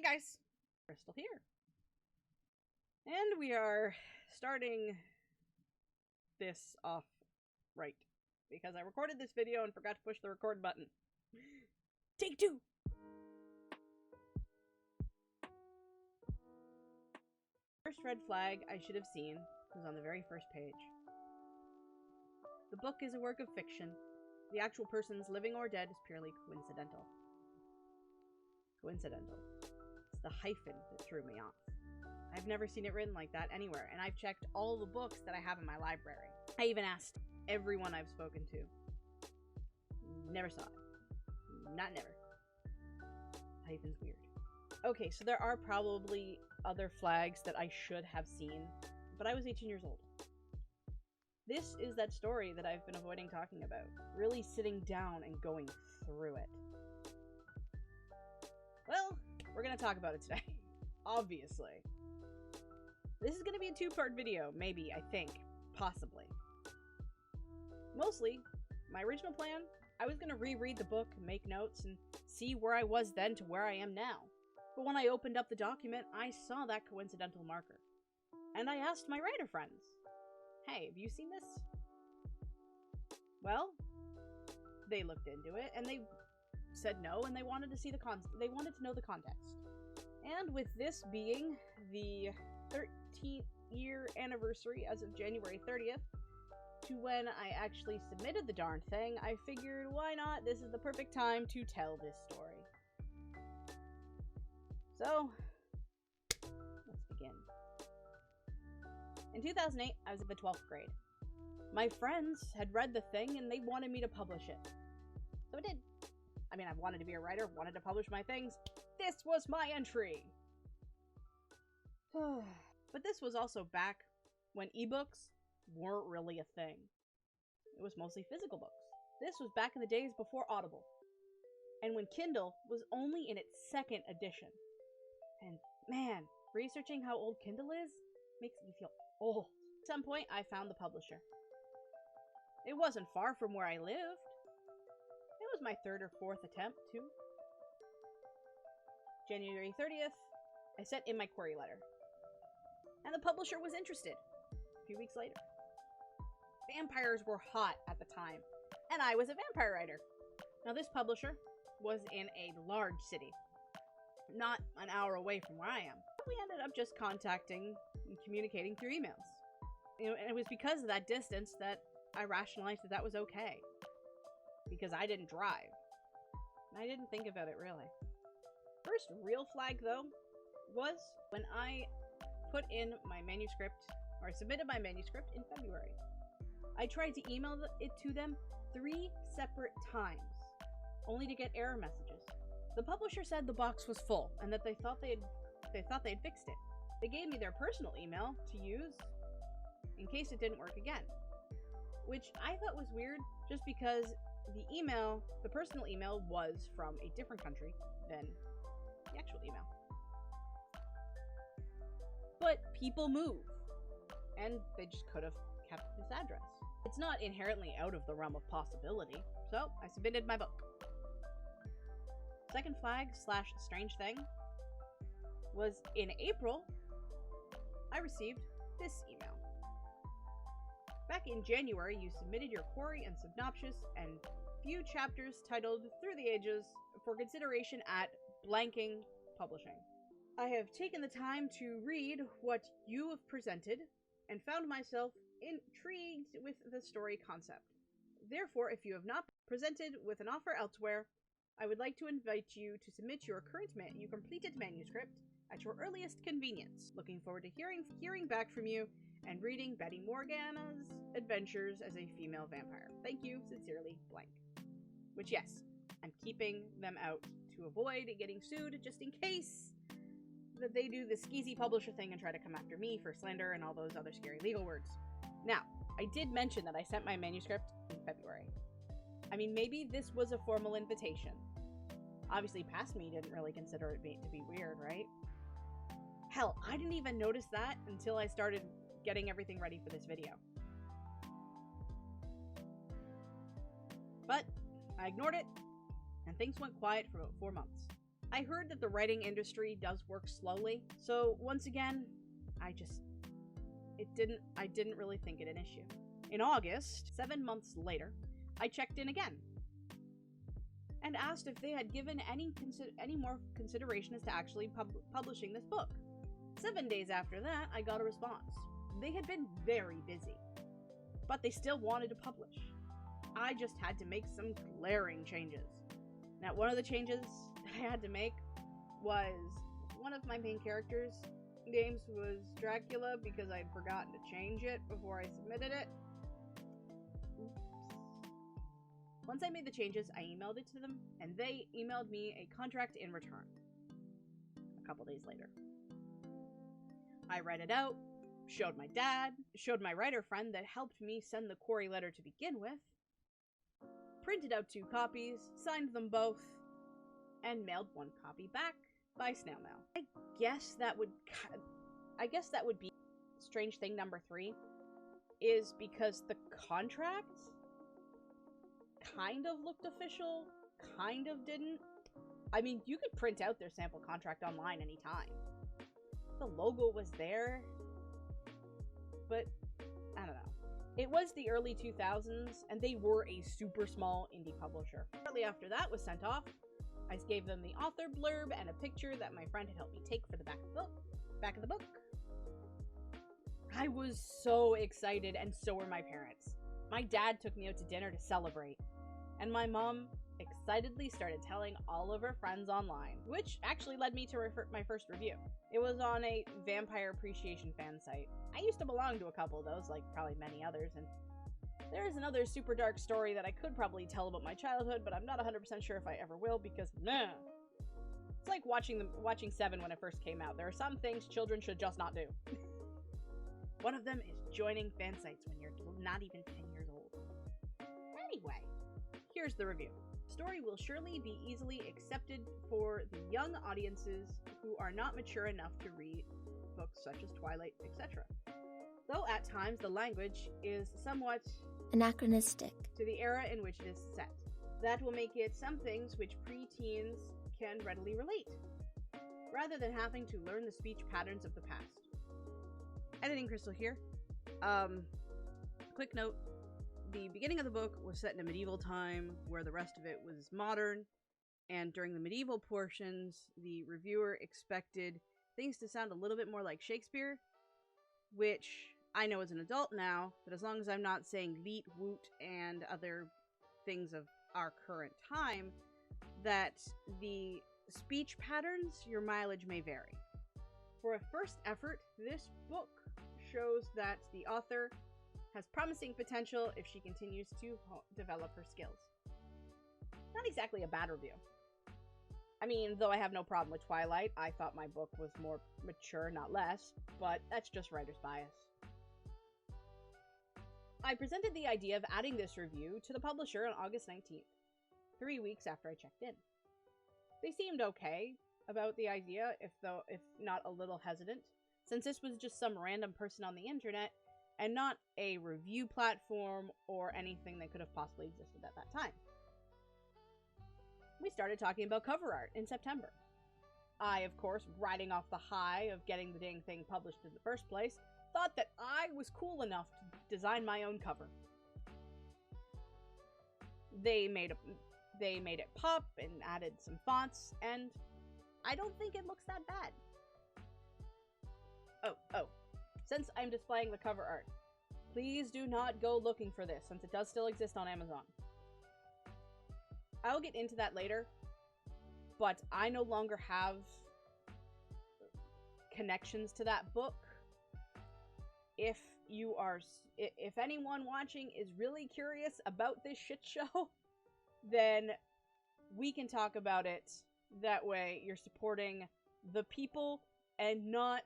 Hey guys, Crystal here. And we are starting this off right because I recorded this video and forgot to push the record button. Take two! First red flag I should have seen was on the very first page. The book is a work of fiction. The actual persons, living or dead, is purely coincidental. Coincidental. It's the hyphen that threw me off. I've never seen it written like that anywhere, and I've checked all the books that I have in my library. I even asked everyone I've spoken to. Never saw it. Not never. Hyphen's weird. Okay, so there are probably other flags that I should have seen, but I was 18 years old. This is that story that I've been avoiding talking about. Really sitting down and going through it. Well, we're gonna talk about it today. Obviously. This is gonna be a two-part video, maybe, I think. Possibly. Mostly, my original plan, I was gonna reread the book, make notes, and see where I was then to where I am now. But when I opened up the document, I saw that coincidental marker. And I asked my writer friends, hey, have you seen this? Well, they looked into it, and they said no, and they wanted to see they wanted to know the context. And with this being the 13th year anniversary as of January 30th, to when I actually submitted the darn thing, I figured, why not? This is the perfect time to tell this story. So, let's begin. In 2008, I was in the 12th grade. My friends had read the thing and they wanted me to publish it. So I did. I mean, I wanted to be a writer, wanted to publish my things. This was my entry! But this was also back when ebooks weren't really a thing. It was mostly physical books. This was back in the days before Audible. And when Kindle was only in its second edition. And man, researching how old Kindle is makes me feel old. At some point, I found the publisher. It wasn't far from where I lived. It was my third or fourth attempt, too. January 30th, I sent in my query letter. And the publisher was interested. A few weeks later. Vampires were hot at the time, and I was a vampire writer. Now, this publisher was in a large city, not an hour away from where I am. We ended up just contacting and communicating through emails. And it was because of that distance that I rationalized that was okay. Because I didn't drive. And I didn't think about it, really. First real flag, though, was when I put in my manuscript, or I submitted my manuscript in February. I tried to email it to them 3 separate times, only to get error messages. The publisher said the box was full, and that they thought they had fixed it. They gave me their personal email to use in case it didn't work again. Which I thought was weird, just because the personal email was from a different country than the actual email. But people move, and they just could have kept this address. It's not inherently out of the realm of possibility, so I submitted my book. Second flag / strange thing was in April, I received this email. Back in January, you submitted your query and synopsis and few chapters titled Through the Ages for consideration at blanking publishing. I have taken the time to read what you have presented and found myself intrigued with the story concept. Therefore, if you have not presented with an offer elsewhere, I would like to invite you to submit your completed manuscript at your earliest convenience. Looking forward to hearing back from you and reading Betty Morgana's adventures as a female vampire. Thank you, sincerely, blank. Which, yes, I'm keeping them out to avoid getting sued just in case that they do the skeezy publisher thing and try to come after me for slander and all those other scary legal words. Now, I did mention that I sent my manuscript in February. I mean, maybe this was a formal invitation. Obviously, past me didn't really consider it to be weird, right? Hell, I didn't even notice that until I started getting everything ready for this video. But I ignored it, and things went quiet for about 4 months. I heard that the writing industry does work slowly, so once again, I didn't really think it an issue. In August, 7 months later, I checked in again and asked if they had given any more consideration as to actually publishing this book. 7 days after that, I got a response. They had been very busy, but they still wanted to publish. I just had to make some glaring changes. Now, one of the changes I had to make was one of my main characters' names was Dracula because I'd forgotten to change it before I submitted it. Oops. Once I made the changes, I emailed it to them, and they emailed me a contract in return. A couple days later. I read it out, showed my dad, showed my writer friend that helped me send the query letter to begin with, printed out 2 copies, signed them both, and mailed 1 copy back by snail mail. I guess that would be strange thing number 3, is because the contract kind of looked official, kind of didn't. I mean, you could print out their sample contract online anytime. The logo was there, but I don't know. It was the early 2000s, and they were a super small indie publisher. Shortly after that was sent off, I gave them the author blurb and a picture that my friend had helped me take for the back of the book. I was so excited, and so were my parents. My dad took me out to dinner to celebrate, and my mom excitedly started telling all of her friends online, which actually led me to my first review. It was on a vampire appreciation fan site. I used to belong to a couple of those, like probably many others, and there is another super dark story that I could probably tell about my childhood, but I'm not 100% sure if I ever will, because meh. It's like watching Seven when it first came out. There are some things children should just not do. One of them is joining fan sites when you're not even 10 years old. Anyway, here's the review. Story will surely be easily accepted for the young audiences who are not mature enough to read books such as Twilight, etc. Though at times the language is somewhat anachronistic to the era in which it is set. That will make it some things which preteens can readily relate, rather than having to learn the speech patterns of the past. Editing Crystal here. Quick note. The beginning of the book was set in a medieval time, where the rest of it was modern, and during the medieval portions, the reviewer expected things to sound a little bit more like Shakespeare, which I know as an adult now, that as long as I'm not saying leet, woot, and other things of our current time, that the speech patterns, your mileage may vary. For a first effort, this book shows that the author has promising potential if she continues to develop her skills. Not exactly a bad review. I mean, though I have no problem with Twilight, I thought my book was more mature, not less, but that's just writer's bias. I presented the idea of adding this review to the publisher on August 19th, 3 weeks after I checked in. They seemed okay about the idea, if not a little hesitant, since this was just some random person on the internet, and not a review platform or anything that could have possibly existed at that time. We started talking about cover art in September. I, of course, riding off the high of getting the dang thing published in the first place, thought that I was cool enough to design my own cover. They made it pop and added some fonts, and I don't think it looks that bad. Oh. Since I'm displaying the cover art, please do not go looking for this, since it does still exist on Amazon. I'll get into that later, but I no longer have connections to that book. If anyone watching is really curious about this shit show, then we can talk about it. That way you're supporting the people and not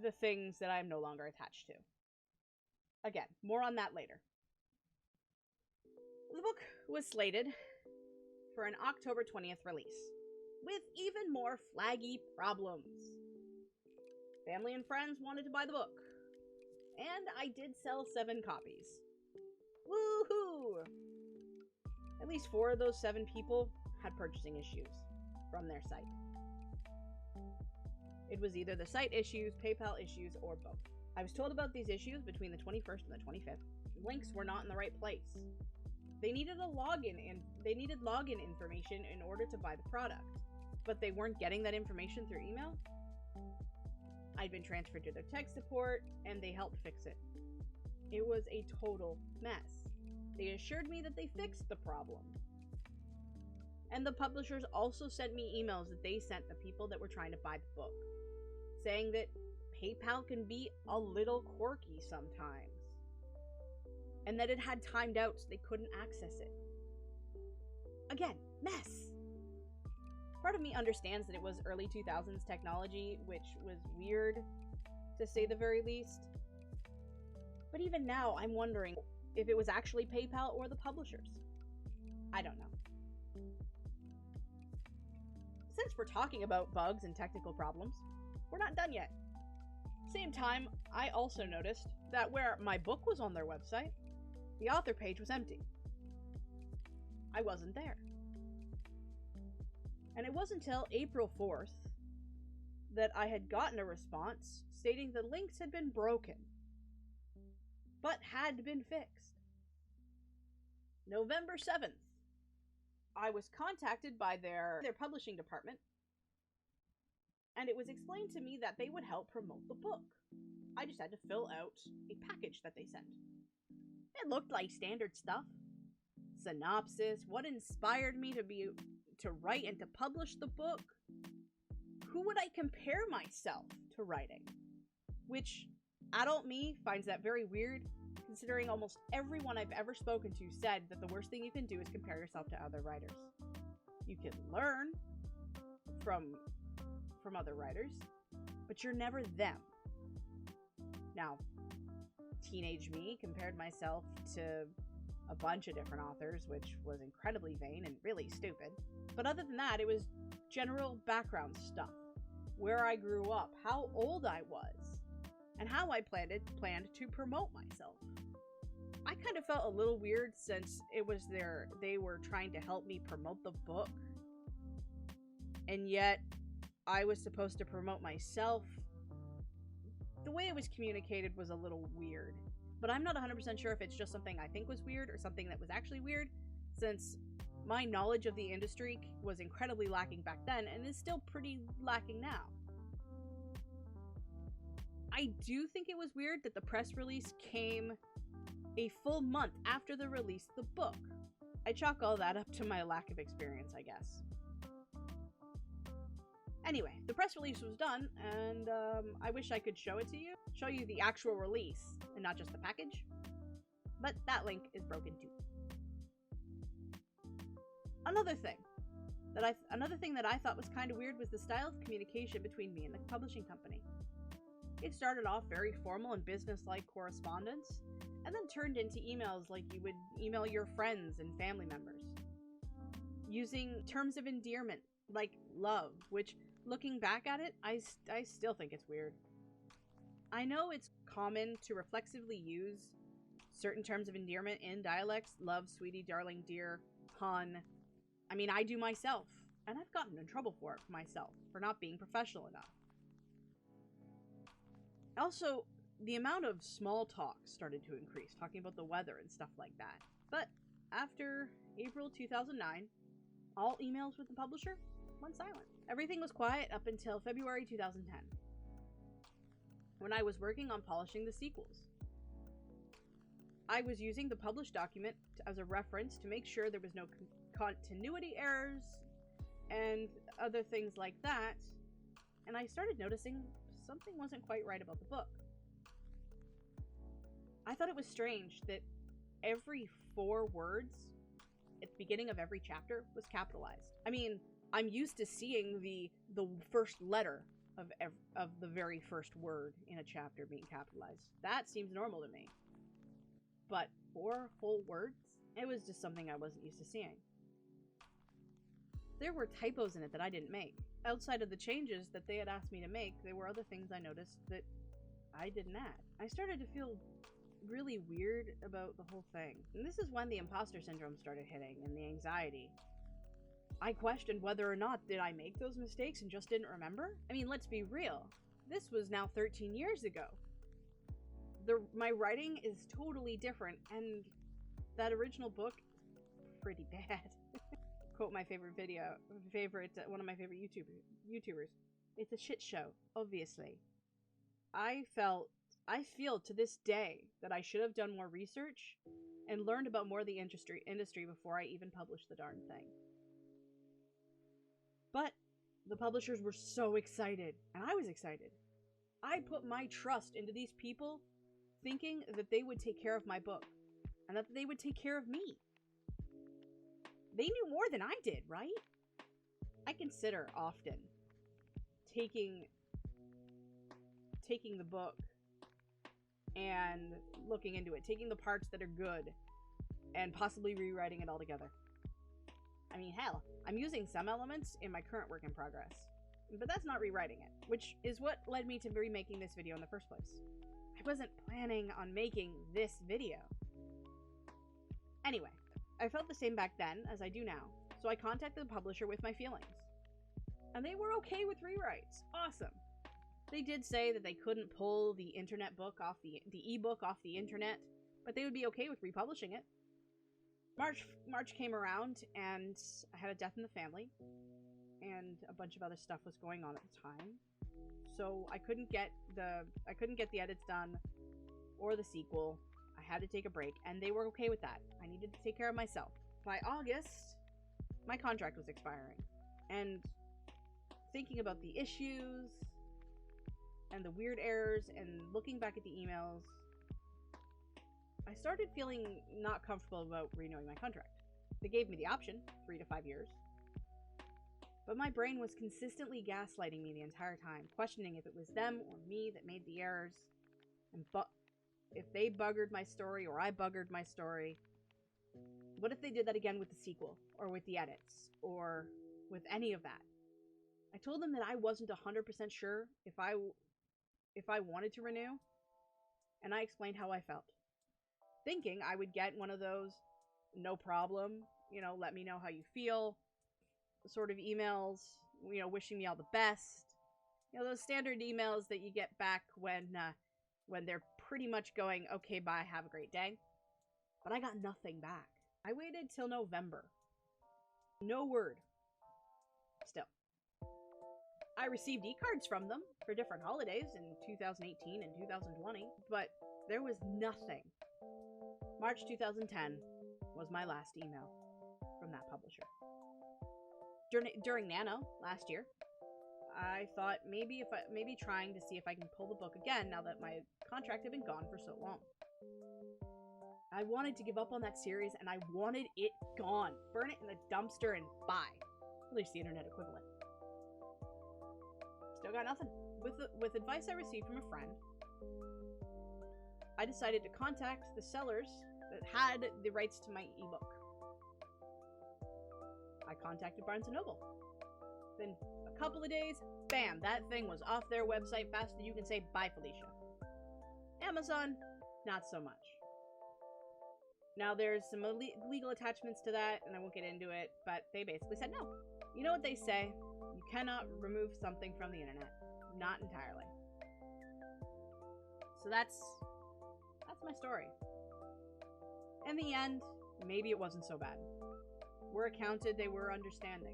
the things that I'm no longer attached to. Again, more on that later. The book was slated for an October 20th release, with even more flaggy problems. Family and friends wanted to buy the book, and I did sell 7 copies. Woohoo! At least 4 of those 7 people had purchasing issues from their site. It was either the site issues, PayPal issues, or both. I was told about these issues between the 21st and the 25th. Links were not in the right place. They needed login information in order to buy the product, but they weren't getting that information through email. I'd been transferred to their tech support, and they helped fix it. It was a total mess. They assured me that they fixed the problem. And the publishers also sent me emails that they sent the people that were trying to buy the book, saying that PayPal can be a little quirky sometimes, and that it had timed out so they couldn't access it. Again, mess. Part of me understands that it was early 2000s technology, which was weird, to say the very least. But even now, I'm wondering if it was actually PayPal or the publishers. I don't know. Since we're talking about bugs and technical problems, we're not done yet. Same time, I also noticed that where my book was on their website, the author page was empty. I wasn't there. And it wasn't until April 4th that I had gotten a response stating the links had been broken, but had been fixed. November 7th, I was contacted by their publishing department, and it was explained to me that they would help promote the book. I just had to fill out a package that they sent. It looked like standard stuff. Synopsis, what inspired me to write and to publish the book. Who would I compare myself to writing? Which, adult me finds that very weird, considering almost everyone I've ever spoken to said that the worst thing you can do is compare yourself to other writers. You can learn from other writers, but you're never them. Now, teenage me compared myself to a bunch of different authors, which was incredibly vain and really stupid. But other than that, it was general background stuff. Where I grew up, how old I was, and how I planned to promote myself. I kind of felt a little weird since they were trying to help me promote the book. And yet, I was supposed to promote myself. The way it was communicated was a little weird. But I'm not 100% sure if it's just something I think was weird or something that was actually weird, since my knowledge of the industry was incredibly lacking back then and is still pretty lacking now. I do think it was weird that the press release came a full month after the release of the book. I chalk all that up to my lack of experience, I guess. Anyway, the press release was done, and I wish I could show you the actual release, and not just the package. But that link is broken too. Another thing that I thought was kind of weird was the style of communication between me and the publishing company. It started off very formal and business-like correspondence, and then turned into emails like you would email your friends and family members, using terms of endearment like love, which, looking back at it, I still think it's weird. I know it's common to reflexively use certain terms of endearment in dialects: love, sweetie, darling, dear, hun. I mean, I do myself, and I've gotten in trouble for it myself, for not being professional enough. Also, the amount of small talk started to increase, talking about the weather and stuff like that. But after April 2009, all emails with the publisher went silent. Everything was quiet up until February 2010, when I was working on polishing the sequels. I was using the published document as a reference to make sure there was no continuity errors and other things like that, and I started noticing something wasn't quite right about the book. I thought it was strange that every 4 words at the beginning of every chapter was capitalized. I mean, I'm used to seeing the first letter of the very first word in a chapter being capitalized. That seems normal to me. But 4 whole words? It was just something I wasn't used to seeing. There were typos in it that I didn't make. Outside of the changes that they had asked me to make, there were other things I noticed that I didn't add. I started to feel really weird about the whole thing. And this is when the imposter syndrome started hitting, and the anxiety. I questioned whether or not did I make those mistakes and just didn't remember. I mean, let's be real. This was now 13 years ago. My writing is totally different, and that original book, pretty bad. Quote my one of my favorite YouTubers. It's a shit show, obviously. I feel to this day that I should have done more research and learned about more of the industry before I even published the darn thing. But the publishers were so excited, and I was excited. I put my trust into these people, thinking that they would take care of my book, and that they would take care of me. They knew more than I did, right? I consider often taking the book and looking into it, taking the parts that are good, and possibly rewriting it all together. I mean, hell, I'm using some elements in my current work in progress, but that's not rewriting it, which is what led me to remaking this video in the first place. I wasn't planning on making this video. Anyway, I felt the same back then as I do now, so I contacted the publisher with my feelings. And they were okay with rewrites. Awesome. They did say that they couldn't pull the internet book off the ebook off the internet, but they would be okay with republishing it. March came around, and I had a death in the family, and a bunch of other stuff was going on at the time. So I couldn't get the edits done or the sequel. I had to take a break, and they were okay with that. I needed to take care of myself. By August, my contract was expiring, and thinking about the issues and the weird errors and looking back at the emails, I started feeling not comfortable about renewing my contract. They gave me the option, 3 to 5 years. But my brain was consistently gaslighting me the entire time, questioning if it was them or me that made the errors, and if they buggered my story or I buggered my story. What if they did that again with the sequel, or with the edits, or with any of that? I told them that I wasn't 100% sure if I wanted to renew, and I explained how I felt, thinking I would get one of those no problem, let me know how you feel sort of emails, wishing me all the best. Those standard emails that you get back when they're pretty much going, okay, bye, have a great day. But I got nothing back. I waited till November. No word. Still. I received e-cards from them for different holidays in 2018 and 2020, but there was nothing. March 2010 was my last email from that publisher. During Nano last year, I thought maybe trying to see if I can pull the book again now that my contract had been gone for so long. I wanted to give up on that series, and I wanted it gone. Burn it in the dumpster and bye. At least the internet equivalent. Still got nothing. With advice I received from a friend, I decided to contact the sellers that had the rights to my ebook. I contacted Barnes & Noble. Then a couple of days, bam, that thing was off their website faster than you can say bye, Felicia. Amazon, not so much. Now there's some legal attachments to that, and I won't get into it, but they basically said no. You know what they say? You cannot remove something from the internet. Not entirely. So that's my story. In the end, maybe it wasn't so bad. We're accounted, they were understanding.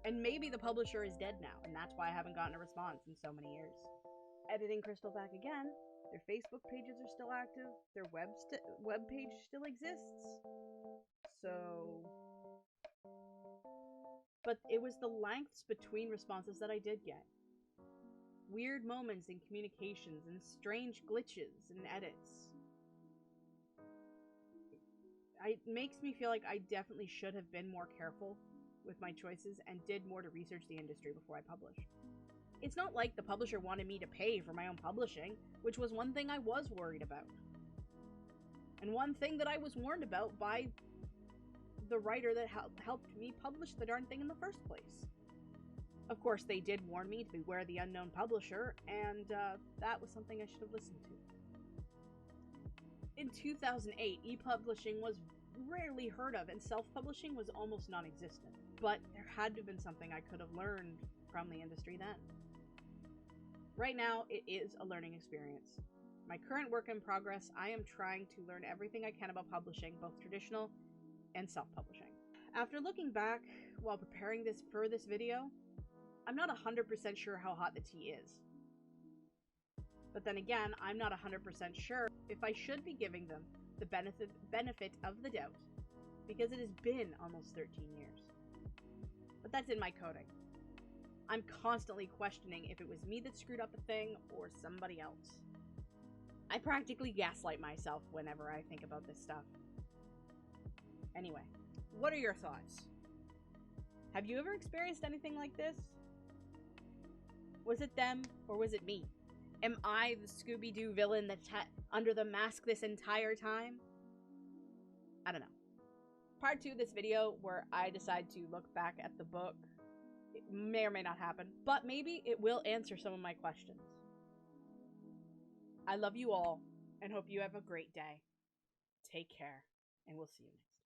And maybe the publisher is dead now, and that's why I haven't gotten a response in so many years. Editing Crystal back again. Their Facebook pages are still active. Their web page still exists. So... But it was the lengths between responses that I did get. Weird moments in communications and strange glitches in edits. It makes me feel like I definitely should have been more careful with my choices and did more to research the industry before I published. It's not like the publisher wanted me to pay for my own publishing, which was one thing I was worried about. And one thing that I was warned about by the writer that helped me publish the darn thing in the first place. Of course, they did warn me to beware the unknown publisher, and that was something I should have listened to. In 2008, e-publishing was rarely heard of, and self-publishing was almost non-existent. But there had to have been something I could have learned from the industry then. Right now, it is a learning experience. My current work in progress, I am trying to learn everything I can about publishing, both traditional and self-publishing. After looking back while preparing this video, I'm not 100% sure how hot the tea is. But then again, I'm not 100% sure if I should be giving them the benefit of the doubt, because it has been almost 13 years. But that's in my coding. I'm constantly questioning if it was me that screwed up a thing or somebody else. I practically gaslight myself whenever I think about this stuff. Anyway, what are your thoughts? Have you ever experienced anything like this? Was it them or was it me? Am I the Scooby-Doo villain that's under the mask this entire time? I don't know. Part 2 of this video, where I decide to look back at the book, it may or may not happen, but maybe it will answer some of my questions. I love you all, and hope you have a great day. Take care, and we'll see you next time.